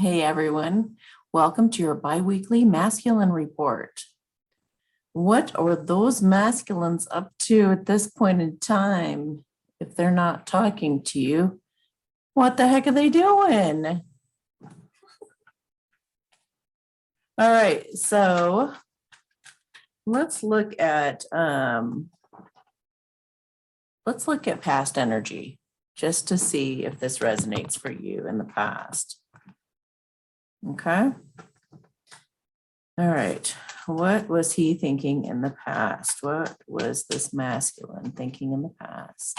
Hey everyone, welcome to your biweekly masculine report. What are those masculines up to at this point in time? If they're not talking to you, what the heck are they doing? All right, so let's look at past energy just to see if this resonates for you in the past. Okay. All right. What was he thinking in the past? What was this masculine thinking in the past?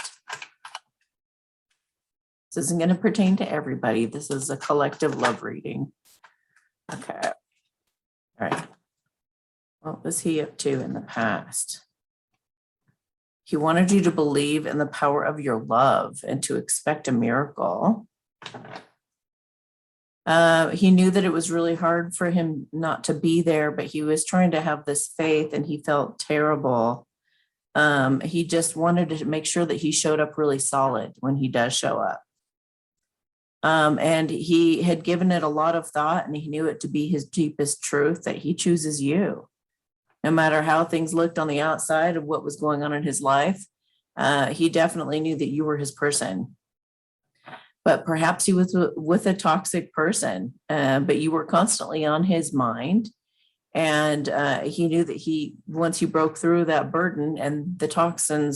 This isn't going to pertain to everybody. This is a collective love reading. Okay. All right. What was he up to in the past? He wanted you to believe in the power of your love and to expect a miracle. He knew that it was really hard for him not to be there, but he was trying to have this faith and he felt terrible. He just wanted to make sure that he showed up really solid when he does show up. And he had given it a lot of thought and he knew it to be his deepest truth that he chooses you. No matter how things looked on the outside of what was going on in his life, he definitely knew that you were his person. But perhaps he was with a toxic person, but you were constantly on his mind. And he knew that once you broke through that burden and the karmics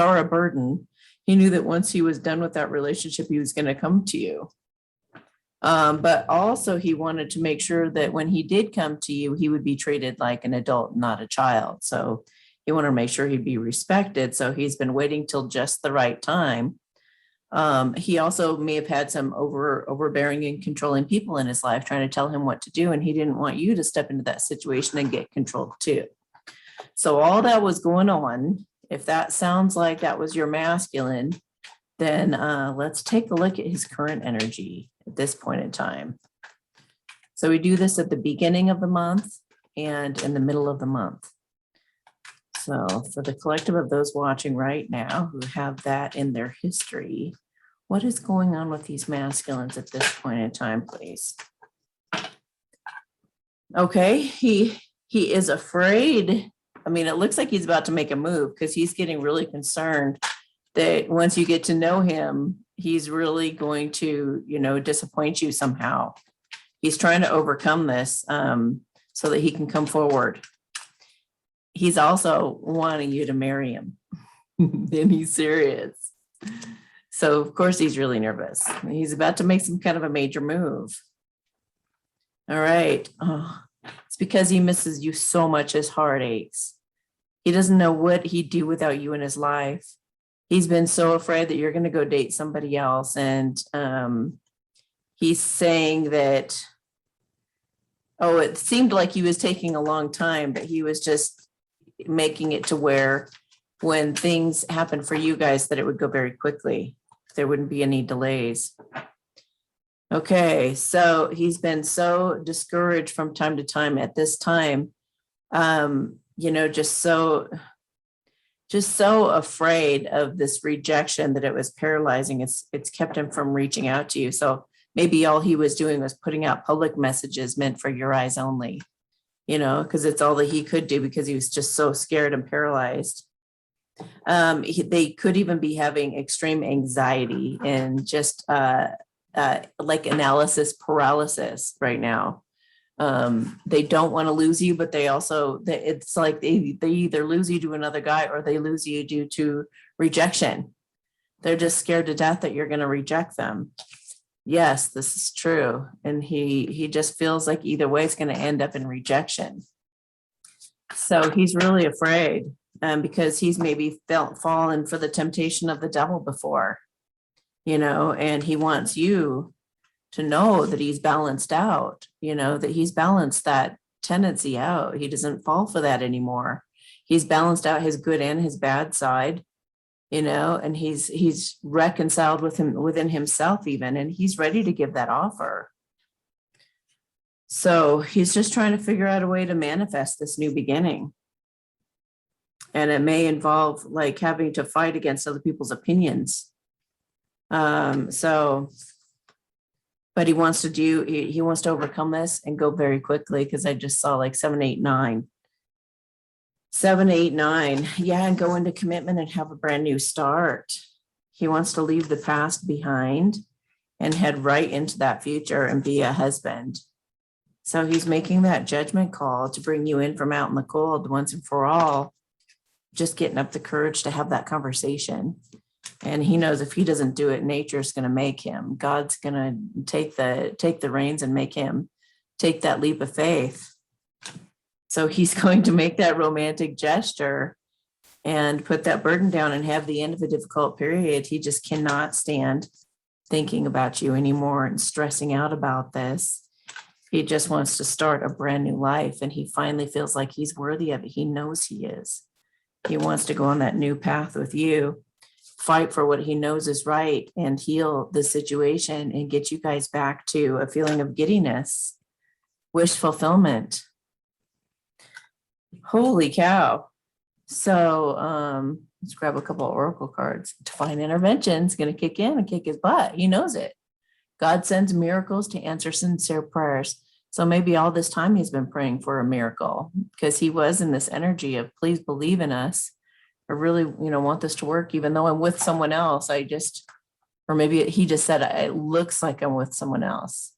are a burden. He knew that once he was done with that relationship, he was going to come to you. But also he wanted to make sure that when he did come to you, he would be treated like an adult, not a child. So he wanted to make sure he'd be respected. So he's been waiting till just the right time. He also may have had some overbearing and controlling people in his life trying to tell him what to do. And he didn't want you to step into that situation and get controlled too. So all that was going on. If that sounds like that was your masculine, then let's take a look at his current energy at this point in time. So we do this at the beginning of the month and in the middle of the month. So for the collective of those watching right now who have that in their history, what is going on with these masculines at this point in time, please? Okay, he is afraid. I mean, it looks like he's about to make a move because he's getting really concerned that once you get to know him, he's really going to, disappoint you somehow. He's trying to overcome this so that he can come forward. He's also wanting you to marry him. And he's serious. So of course he's really nervous. He's about to make some kind of a major move. All right. Oh, it's because he misses you so much, his heart aches. He doesn't know what he'd do without you in his life. He's been so afraid that you're going to go date somebody else. And he's saying that, it seemed like he was taking a long time, but he was just making it to where when things happen for you guys, that it would go very quickly. There wouldn't be any delays. Okay, so he's been so discouraged from time to time at this time, just so afraid of this rejection that it was paralyzing. It's kept him from reaching out to you. So maybe all he was doing was putting out public messages meant for your eyes only, because it's all that he could do because he was just so scared and paralyzed. They could even be having extreme anxiety and just like analysis paralysis right now. They don't want to lose you, but it's like they either lose you to another guy or they lose you due to rejection. They're just scared to death that you're going to reject them. Yes, this is true. And he just feels like either way it's going to end up in rejection. So he's really afraid because he's maybe fallen for the temptation of the devil before, and he wants you to know that he's balanced out, that he's balanced that tendency out. He doesn't fall for that anymore. He's balanced out his good and his bad side, and he's reconciled within himself even, and he's ready to give that offer. So he's just trying to figure out a way to manifest this new beginning. And it may involve like having to fight against other people's opinions. So But he wants to overcome this and go very quickly, because I just saw like 7, 8, 9. 7, 8, 9. Yeah, and go into commitment and have a brand new start. He wants to leave the past behind and head right into that future and be a husband. So he's making that judgment call to bring you in from out in the cold once and for all, just getting up the courage to have that conversation. And he knows if he doesn't do it, nature's going to make him. God's going to take the reins and make him take that leap of faith. So he's going to make that romantic gesture and put that burden down and have the end of a difficult period. He just cannot stand thinking about you anymore and stressing out about this. He just wants to start a brand new life, and he finally feels like he's worthy of it. He knows he is. He wants to go on that new path with you, fight for what he knows is right, and heal the situation and get you guys back to a feeling of giddiness, wish fulfillment. Holy cow. So let's grab a couple of oracle cards. Divine intervention is going to kick in and kick his butt. He knows it. God sends miracles to answer sincere prayers. So maybe all this time he's been praying for a miracle, because he was in this energy of, please believe in us. I really, want this to work, even though I'm with someone else. Or maybe he just said, it looks like I'm with someone else.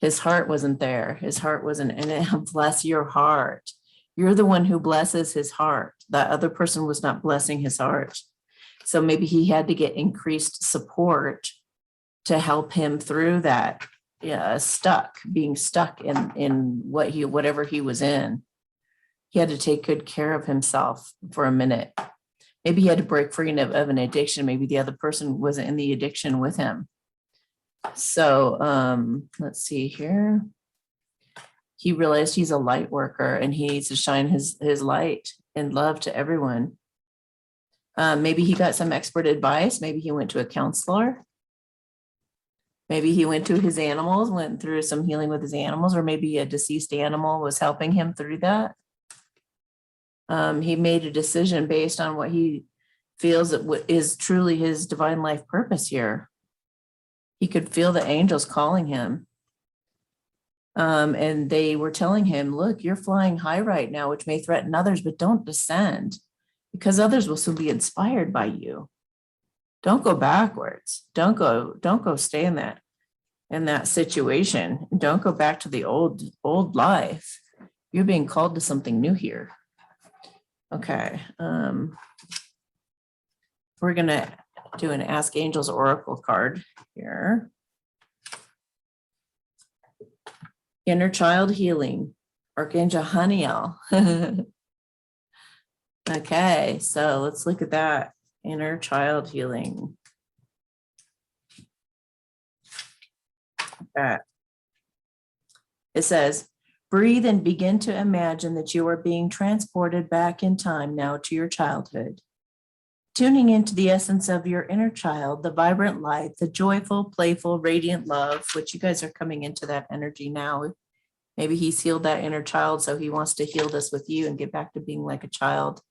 His heart wasn't there. His heart wasn't in it. Bless your heart. You're the one who blesses his heart. That other person was not blessing his heart. So maybe he had to get increased support to help him through that, being stuck in whatever he was in. He had to take good care of himself for a minute. Maybe he had to break free of an addiction. Maybe the other person wasn't in the addiction with him. So let's see here. He realized he's a light worker and he needs to shine his light and love to everyone. Maybe he got some expert advice. Maybe he went to a counselor. Maybe he went to his animals, went through some healing with his animals, or maybe a deceased animal was helping him through that. He made a decision based on what he feels is truly his divine life purpose here. He could feel the angels calling him. And they were telling him, look, you're flying high right now, which may threaten others, but don't descend, because others will soon be inspired by you. Don't go backwards. Don't go stay in that situation. Don't go back to the old life. You're being called to something new here. Okay. We're going to do an Ask Angels Oracle card here. Inner child healing, Archangel Haniel. Okay, so let's look at that. Inner child healing. Okay. It says, breathe and begin to imagine that you are being transported back in time now to your childhood. Tuning into the essence of your inner child, the vibrant light, the joyful, playful, radiant love, which you guys are coming into that energy now. Maybe he's healed that inner child, so he wants to heal this with you and get back to being like a child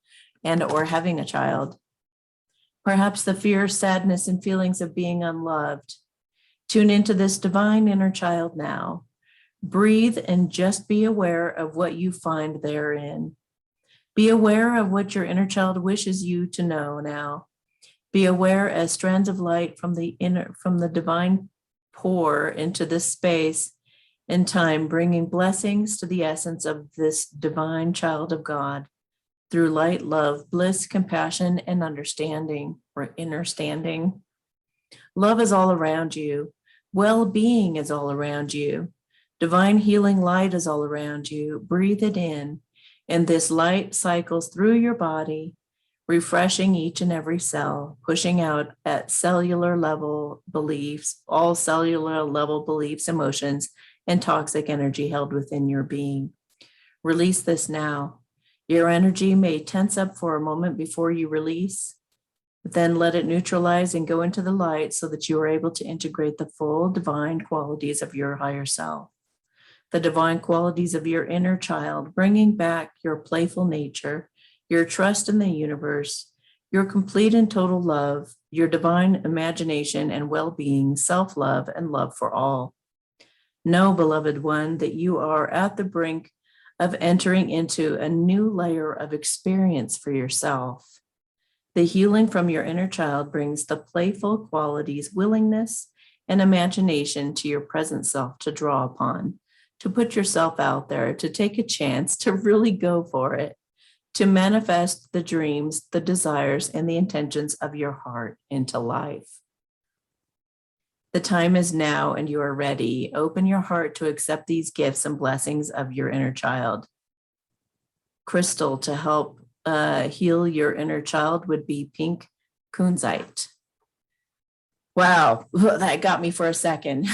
or having a child. Perhaps the fear, sadness, and feelings of being unloved. Tune into this divine inner child now. Breathe and just be aware of what you find therein. Be aware of what your inner child wishes you to know now. Be aware as strands of light from the divine pour into this space and time, bringing blessings to the essence of this divine child of God through light, love, bliss, compassion, and understanding or understanding. Love is all around you. Well-being is all around you. Divine healing light is all around you. Breathe it in, and this light cycles through your body, refreshing each and every cell, pushing out at cellular level beliefs, all cellular level beliefs, emotions, and toxic energy held within your being. Release this now. Your energy may tense up for a moment before you release, but then let it neutralize and go into the light so that you are able to integrate the full divine qualities of your higher self, the divine qualities of your inner child, bringing back your playful nature, your trust in the universe, your complete and total love, your divine imagination and well-being, self-love, and love for all. Know, beloved one, that you are at the brink of entering into a new layer of experience for yourself. The healing from your inner child brings the playful qualities, willingness, and imagination to your present self to draw upon, to put yourself out there, to take a chance, to really go for it, to manifest the dreams, the desires, and the intentions of your heart into life. The time is now and you are ready. Open your heart to accept these gifts and blessings of your inner child. Crystal to help heal your inner child would be pink kunzite. Wow, that got me for a second.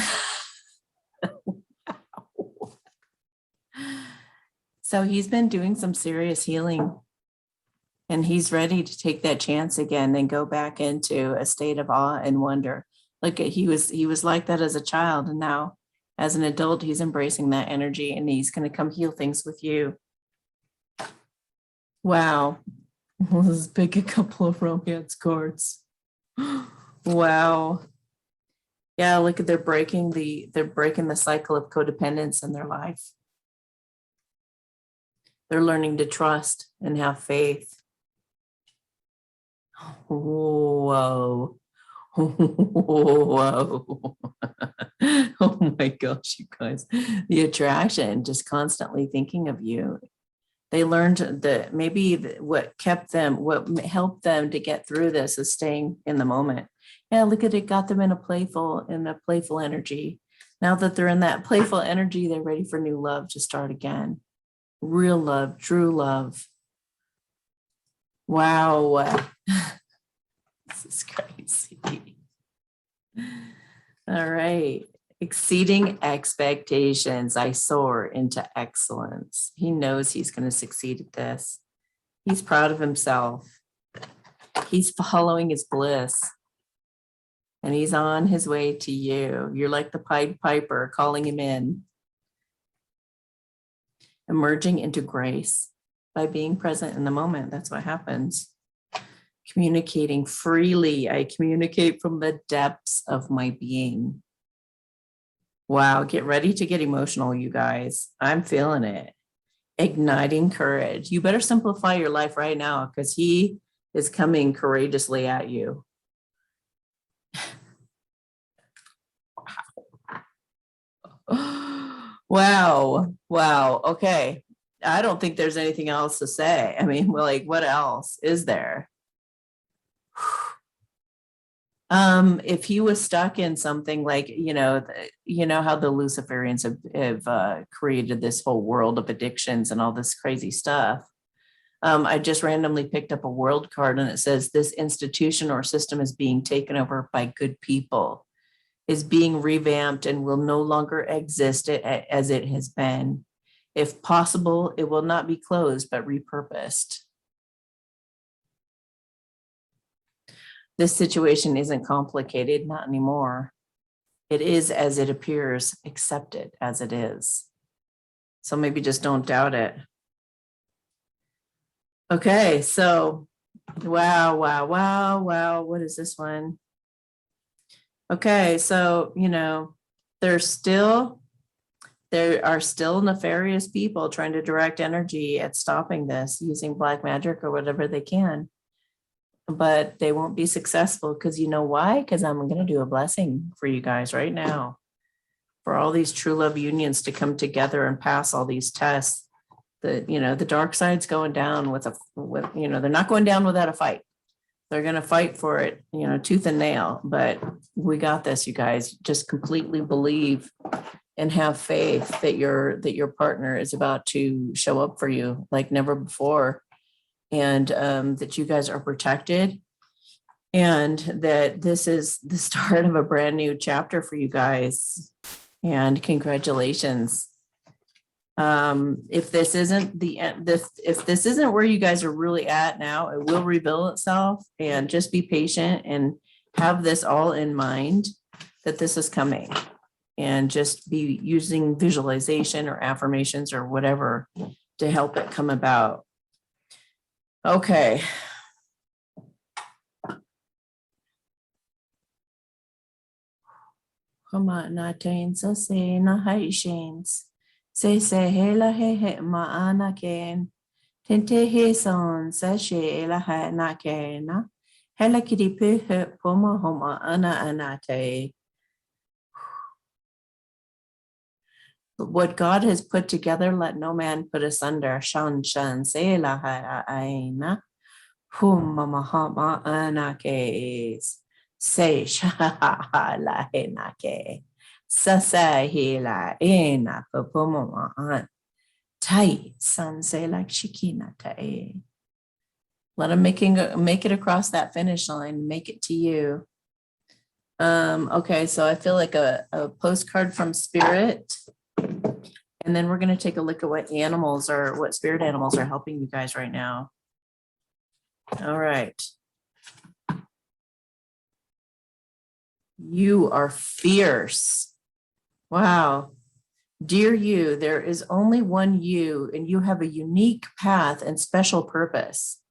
So he's been doing some serious healing, and he's ready to take that chance again and go back into a state of awe and wonder. Look, he was like that as a child, and now as an adult, he's embracing that energy, and he's going to come heal things with you. Wow, let's pick a couple of romance cards. Wow. Yeah, look at they're breaking the cycle of codependence in their life. They're learning to trust and have faith. Whoa. Whoa. Oh my gosh, you guys. The attraction, just constantly thinking of you. They learned that maybe what helped them to get through this is staying in the moment. Yeah, look at it, got them in a playful energy. Now that they're in that playful energy, they're ready for new love to start again. Real love, true love. Wow. This is crazy. All right. Exceeding expectations, I soar into excellence. He knows he's going to succeed at this. He's proud of himself. He's following his bliss. And he's on his way to you. You're like the Pied Piper calling him in. Emerging into grace by being present in the moment. That's what happens. Communicating freely. I communicate from the depths of my being. Wow, get ready to get emotional, you guys. I'm feeling it. Igniting courage. You better simplify your life right now because he is coming courageously at you. Wow. Wow. Okay. I don't think there's anything else to say. I mean, like, what else is there? If he was stuck in something like, how the Luciferians have created this whole world of addictions and all this crazy stuff. I just randomly picked up a world card and it says this institution or system is being taken over by good people, is being revamped and will no longer exist as it has been. If possible, it will not be closed, but repurposed. This situation isn't complicated, not anymore. It is as it appears, accept it as it is. So maybe just don't doubt it. Okay, so wow. What is this one? Okay, so, there are still nefarious people trying to direct energy at stopping this using black magic or whatever they can. But they won't be successful because you know why? Because I'm going to do a blessing for you guys right now for all these true love unions to come together and pass all these tests. The dark side's going down with they're not going down without a fight. They're going to fight for it, tooth and nail. But we got this, you guys. Just completely believe and have faith that your partner is about to show up for you like never before. And that you guys are protected and that this is the start of a brand new chapter for you guys. And congratulations. If this isn't the end, if this isn't where you guys are really at now, it will reveal itself, and just be patient and have this all in mind that this is coming, and just be using visualization or affirmations or whatever to help it come about. Okay. Homa na tains a se na hai shanes. Se he la he ma ana ken. Tente he son sa she la ha na ke na. Hela kiri pe he poma homa ana anate. What God has put together, let no man put asunder. Shan shan se la ha aina. Hum mama hama anakes. Se sha la he na ke. Sasa he la ena popoma an. Tai san se like shikina tai. Let him make it across that finish line. Make it to you. Okay, so I feel like a postcard from spirit. And then we're going to take a look at what spirit animals are helping you guys right now. All right. You are fierce. Wow. Dear you, there is only one you, and you have a unique path and special purpose.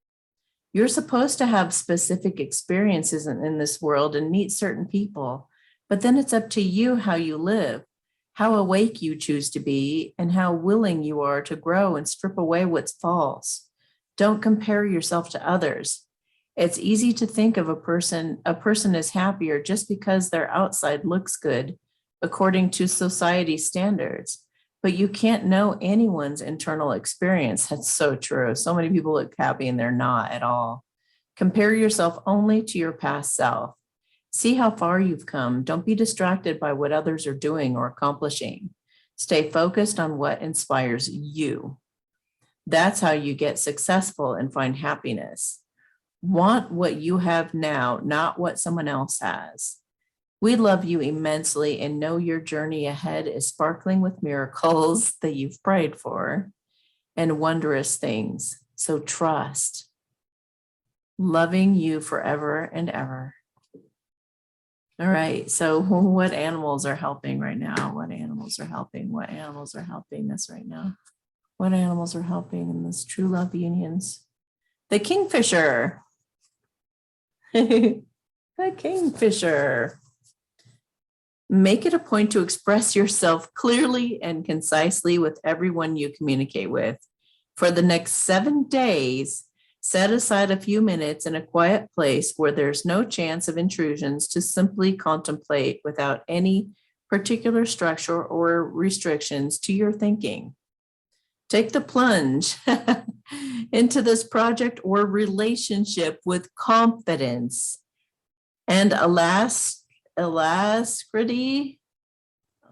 You're supposed to have specific experiences in this world and meet certain people, but then it's up to you how you live, how awake you choose to be, and how willing you are to grow and strip away what's false. Don't compare yourself to others. It's easy to think of a person is happier just because their outside looks good, according to society standards. But you can't know anyone's internal experience. That's so true. So many people look happy and they're not at all. Compare yourself only to your past self. See how far you've come. Don't be distracted by what others are doing or accomplishing. Stay focused on what inspires you. That's how you get successful and find happiness. Want what you have now, not what someone else has. We love you immensely and know your journey ahead is sparkling with miracles that you've prayed for and wondrous things. So trust. Loving you forever and ever. All right. So what animals are helping right now? What animals are helping? What animals are helping us right now? What animals are helping in this true love unions? The kingfisher. The kingfisher. Make it a point to express yourself clearly and concisely with everyone you communicate with. For the next 7 days, set aside a few minutes in a quiet place where there's no chance of intrusions to simply contemplate without any particular structure or restrictions to your thinking. Take the plunge into this project or relationship with confidence and alacrity.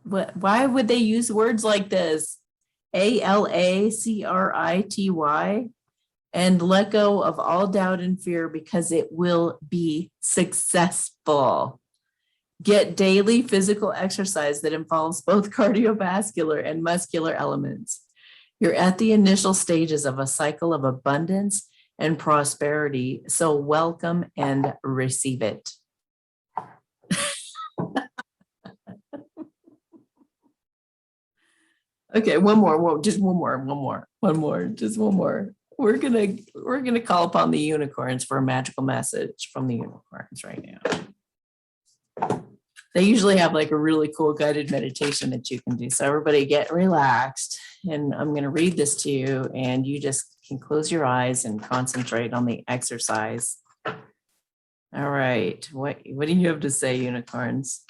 Why would they use words like this? ALACRITY, and let go of all doubt and fear because it will be successful. Get daily physical exercise that involves both cardiovascular and muscular elements. You're at the initial stages of a cycle of abundance and prosperity, so welcome and receive it. Okay, one more, just one more. We're gonna call upon the unicorns for a magical message from the unicorns right now. They usually have like a really cool guided meditation that you can do. So everybody get relaxed, and I'm gonna read this to you, and you just can close your eyes and concentrate on the exercise. All right, what do you have to say, unicorns?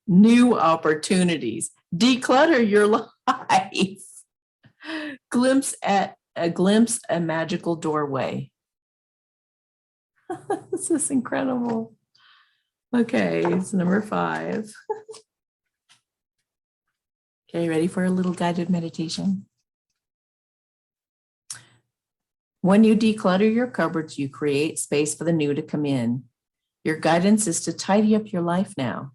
New opportunities. Declutter your life. Glimpse a magical doorway. This is incredible. Okay, it's number 5. Okay, ready for a little guided meditation? When you declutter your cupboards, you create space for the new to come in. Your guidance is to tidy up your life now.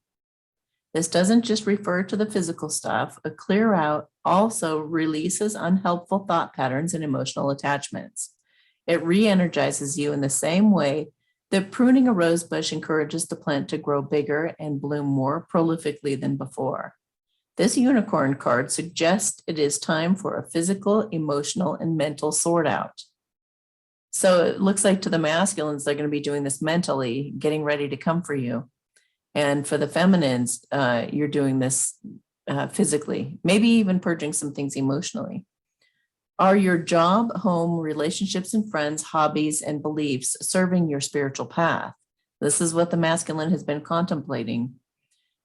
This doesn't just refer to the physical stuff. A clear out also releases unhelpful thought patterns and emotional attachments. It re-energizes you in the same way that pruning a rose bush encourages the plant to grow bigger and bloom more prolifically than before. This unicorn card suggests it is time for a physical, emotional, and mental sort out. So it looks like to the masculines, they're going to be doing this mentally, getting ready to come for you. And for the feminines, you're doing this physically, maybe even purging some things emotionally. Are your job, home, relationships and friends, hobbies and beliefs serving your spiritual path? This is what the masculine has been contemplating.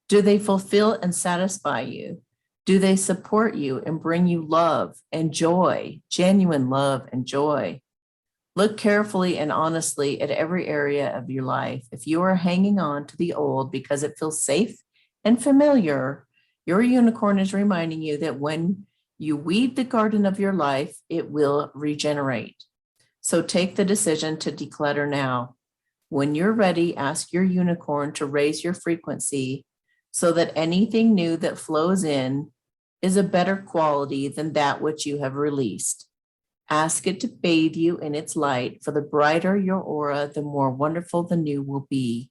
Do they fulfill and satisfy you? Do they support you and bring you love and joy, genuine love and joy? Look carefully and honestly at every area of your life. If you are hanging on to the old because it feels safe and familiar, your unicorn is reminding you that when you weed the garden of your life, it will regenerate. So take the decision to declutter now. When you're ready, ask your unicorn to raise your frequency so that anything new that flows in is a better quality than that which you have released. Ask it to bathe you in its light, for the brighter your aura, the more wonderful the new will be.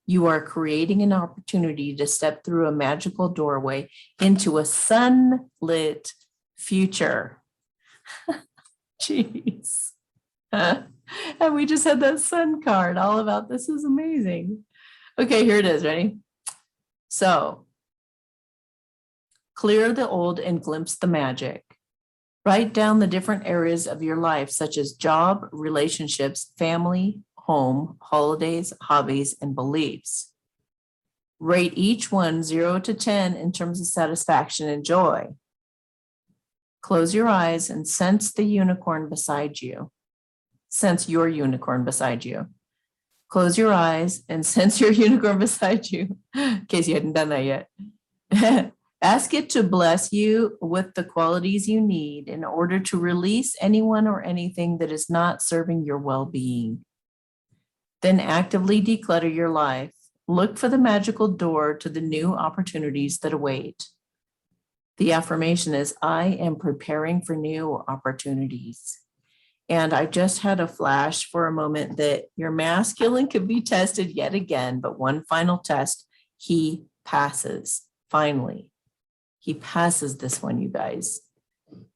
You are creating an opportunity to step through a magical doorway into a sunlit future. Jeez. And we just had that sun card all about this is amazing. Okay, here it is. Ready? So clear the old and glimpse the magic. Write down the different areas of your life, such as job, relationships, family, home, holidays, hobbies, and beliefs. Rate each one 0 to 10 in terms of satisfaction and joy. Close your eyes and sense the unicorn beside you. Sense your unicorn beside you. Close your eyes and sense your unicorn beside you, in case you hadn't done that yet. Ask it to bless you with the qualities you need in order to release anyone or anything that is not serving your well-being. Then actively declutter your life. Look for the magical door to the new opportunities that await. The affirmation is, I am preparing for new opportunities. And I just had a flash for a moment that your masculine could be tested yet again, but one final test, he passes, finally. He passes this one, you guys.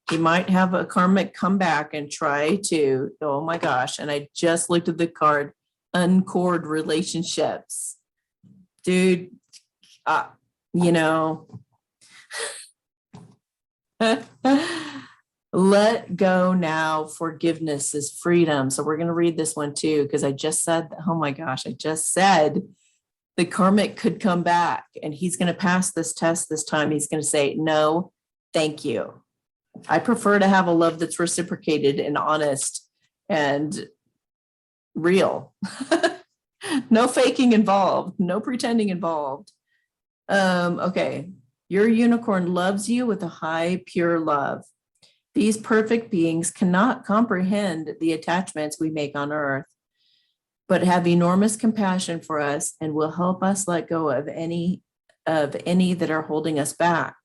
He might have a karmic come back and try to, oh my gosh, and I just looked at the card, Uncord relationships. Dude, you know, let go now. Forgiveness is freedom. So we're going to read this one too, because I just said, oh my gosh, I just said the karmic could come back and he's going to pass this test this time. He's going to say, no, thank you. I prefer to have a love that's reciprocated and honest and real. No faking involved, no pretending involved. Okay. Your unicorn loves you with a high, pure love. These perfect beings cannot comprehend the attachments we make on earth, but have enormous compassion for us and will help us let go of any that are holding us back.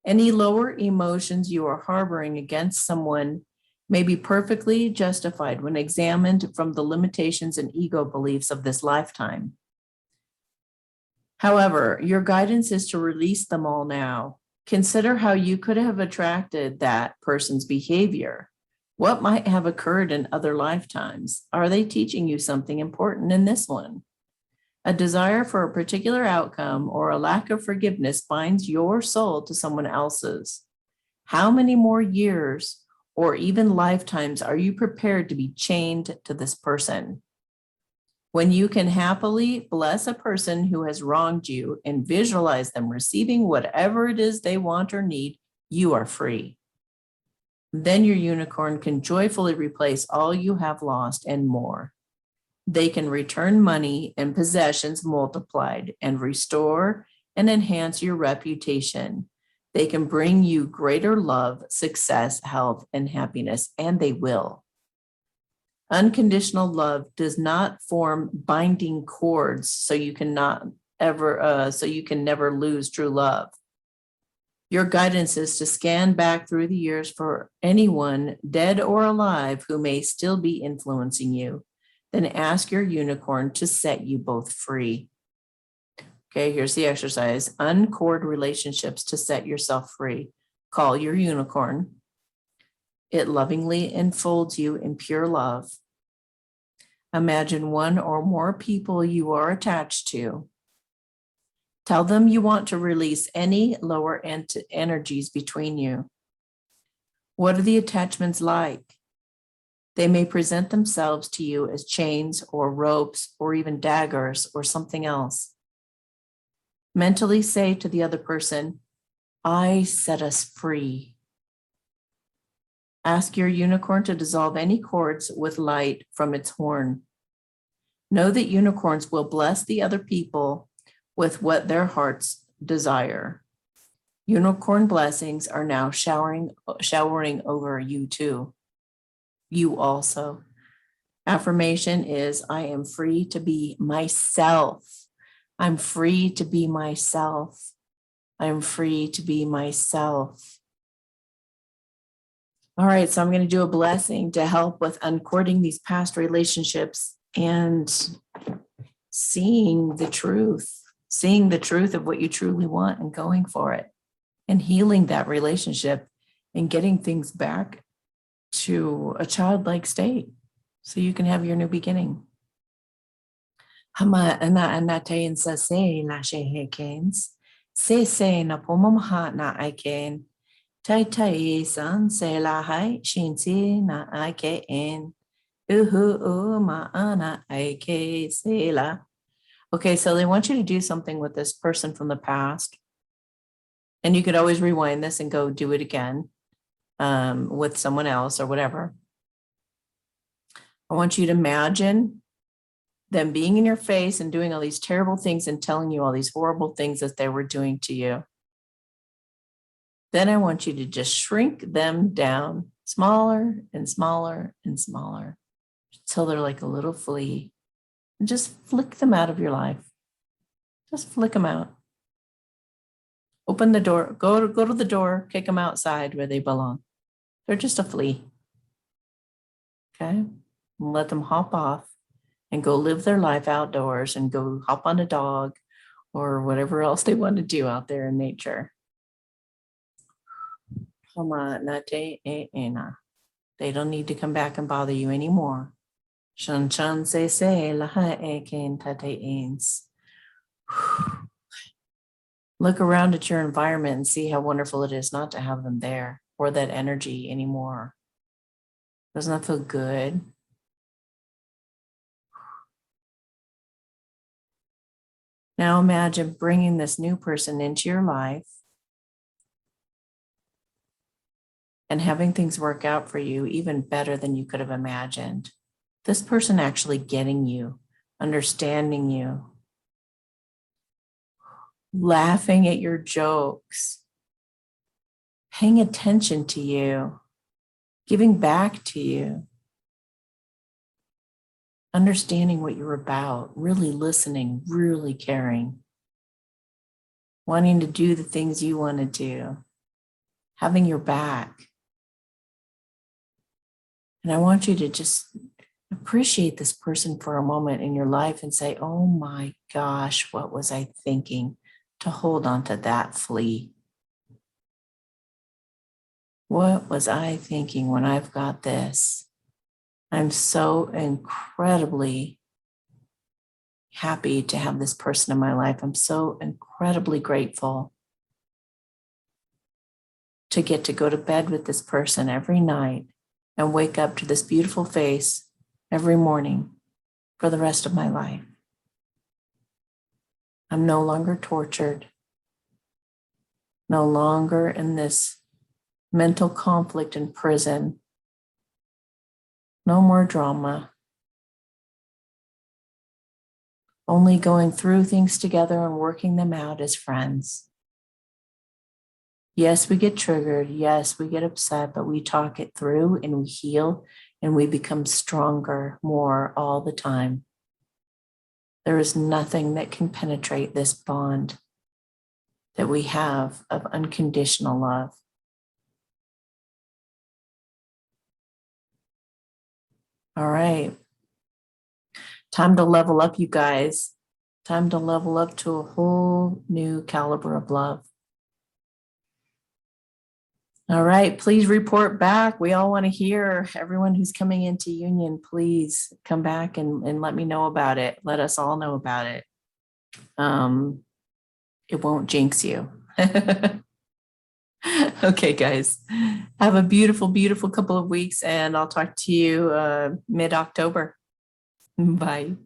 Any lower emotions you are harboring against someone may be perfectly justified when examined from the limitations and ego beliefs of this lifetime. However, your guidance is to release them all now. Consider how you could have attracted that person's behavior. What might have occurred in other lifetimes? Are they teaching you something important in this one? A desire for a particular outcome or a lack of forgiveness binds your soul to someone else's. How many more years or even lifetimes are you prepared to be chained to this person? When you can happily bless a person who has wronged you and visualize them receiving whatever it is they want or need, you are free. Then your unicorn can joyfully replace all you have lost and more. They can return money and possessions multiplied and restore and enhance your reputation. They can bring you greater love, success, health, and happiness, and they will. Unconditional love does not form binding cords, so you can never lose true love. Your guidance is to scan back through the years for anyone, dead or alive, who may still be influencing you. Then ask your unicorn to set you both free. Okay, here's the exercise. Uncord relationships to set yourself free. Call your unicorn. It lovingly enfolds you in pure love. Imagine one or more people you are attached to. Tell them you want to release any lower energies between you. What are the attachments like? They may present themselves to you as chains or ropes or even daggers or something else. Mentally say to the other person, I set us free. Ask your unicorn to dissolve any cords with light from its horn. Know that unicorns will bless the other people with what their hearts desire. Unicorn blessings are now showering over you too. You also. Affirmation is, I am free to be myself. I'm free to be myself. I'm free to be myself. All right, so I'm going to do a blessing to help with uncording these past relationships and seeing the truth of what you truly want and going for it and healing that relationship and getting things back to a childlike state so you can have your new beginning. Hama ana anatayin sa se la shehekens, se na pomamha na aiken, tai tai san se la hai shinsi na aiken, uhu ma ana aike se la. Okay, so they want you to do something with this person from the past. And you could always rewind this and go do it again with someone else or whatever. I want you to imagine them being in your face and doing all these terrible things and telling you all these horrible things that they were doing to you. Then I want you to just shrink them down smaller and smaller and smaller until they're like a little flea. And just flick them out of your life. Just flick them out. Open the door, go to the door, kick them outside where they belong. They're just a flea. Okay? And let them hop off and go live their life outdoors and go hop on a dog or whatever else they want to do out there in nature. They don't need to come back and bother you anymore. Look around at your environment and see how wonderful it is not to have them there or that energy anymore. Doesn't that feel good? Now imagine bringing this new person into your life and having things work out for you even better than you could have imagined. This person actually getting you, understanding you, laughing at your jokes, paying attention to you, giving back to you, understanding what you're about, really listening, really caring, wanting to do the things you want to do, having your back. And I want you to just appreciate this person for a moment in your life and say, oh my gosh, what was I thinking to hold on to that flea? What was I thinking when I've got this? I'm so incredibly happy to have this person in my life. I'm so incredibly grateful to get to go to bed with this person every night and wake up to this beautiful face every morning for the rest of my life. I'm no longer tortured, no longer in this mental conflict in prison, no more drama, only going through things together and working them out as friends. Yes, we get triggered. Yes, we get upset, but we talk it through and we heal and we become stronger more all the time. There is nothing that can penetrate this bond that we have of unconditional love. All right. Time to level up, you guys. Time to level up to a whole new caliber of love. All right, please report back. We all want to hear. Everyone who's coming into Union, please come back and let me know about it. Let us all know about it. It won't jinx you. Okay, guys. Have a beautiful, beautiful couple of weeks, and I'll talk to you mid-October. Bye.